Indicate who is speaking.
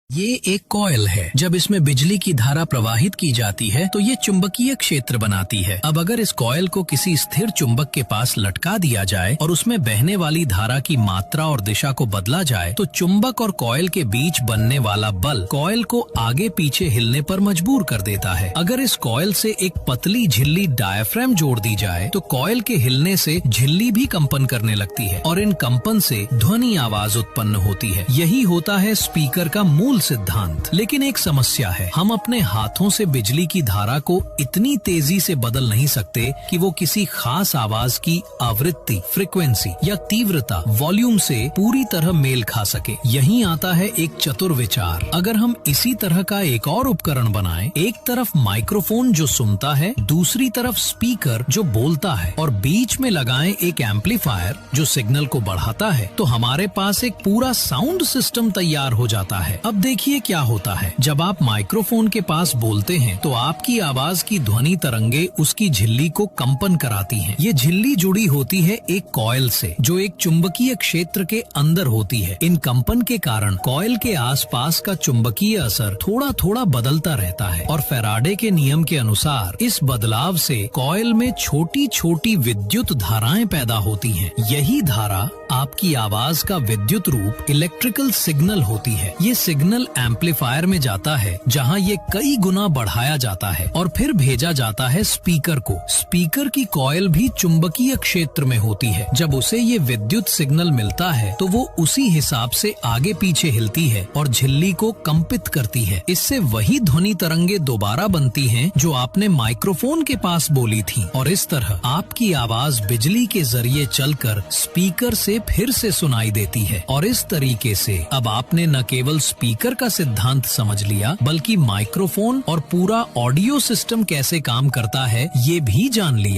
Speaker 1: ये एक कॉइल है। जब इसमें बिजली की धारा प्रवाहित की जाती है तो ये चुंबकीय क्षेत्र बनाती है। अब अगर इस कॉइल को किसी स्थिर चुंबक के पास लटका दिया जाए और उसमें बहने वाली धारा की मात्रा और दिशा को बदला जाए तो चुंबक और कॉइल के बीच बनने वाला बल कॉइल को आगे पीछे हिलने पर मजबूर कर देता है। अगर इस कॉइल से एक पतली झिल्ली डायाफ्राम जोड़ दी जाए तो कॉइल के हिलने से झिल्ली भी कंपन करने लगती है और इन कंपन से ध्वनि आवाज उत्पन्न होती है। यही होता है स्पीकर का मूल सिद्धांत। लेकिन एक समस्या है, हम अपने हाथों से बिजली की धारा को इतनी तेजी से बदल नहीं सकते कि वो किसी खास आवाज की आवृत्ति, फ्रीक्वेंसी या तीव्रता, वॉल्यूम से पूरी तरह मेल खा सके। यहीं आता है एक चतुर विचार। अगर हम इसी तरह का एक और उपकरण बनाएं, एक तरफ माइक्रोफोन जो सुनता है, दूसरी तरफ स्पीकर जो बोलता है और बीच में लगाएं एक एम्पलीफायर जो सिग्नल को बढ़ाता है, तो हमारे पास एक पूरा साउंड सिस्टम तैयार हो जाता है। अब देखिए क्या होता है। जब आप माइक्रोफोन के पास बोलते हैं तो आपकी आवाज की ध्वनि तरंगे उसकी झिल्ली को कंपन कराती हैं। ये झिल्ली जुड़ी होती है एक कॉइल से जो एक चुंबकीय क्षेत्र के अंदर होती है। इन कंपन के कारण कॉइल के आसपास का चुंबकीय असर थोड़ा थोड़ा बदलता रहता है और फैराडे के नियम के अनुसार इस बदलाव से कॉइल में छोटी छोटी विद्युत धाराएं पैदा होती हैं। यही धारा आपकी आवाज का विद्युत रूप इलेक्ट्रिकल सिग्नल होती है। ये सिग्नल एम्पलीफायर में जाता है जहां ये कई गुना बढ़ाया जाता है और फिर भेजा जाता है स्पीकर को। स्पीकर की कॉइल भी चुंबकीय क्षेत्र में होती है। जब उसे ये विद्युत सिग्नल मिलता है तो वो उसी हिसाब से आगे पीछे हिलती है और झिल्ली को कंपित करती है। इससे वही ध्वनि तरंगे दोबारा बनती हैं जो आपने माइक्रोफोन के पास बोली थी और इस तरह आपकी आवाज बिजली के जरिए चलकर स्पीकर से फिर से सुनाई देती है। और इस तरीके से अब आपने न केवल स्पीकर का सिद्धांत समझ लिया बल्कि माइक्रोफोन और पूरा ऑडियो सिस्टम कैसे काम करता है ये भी जान लिया।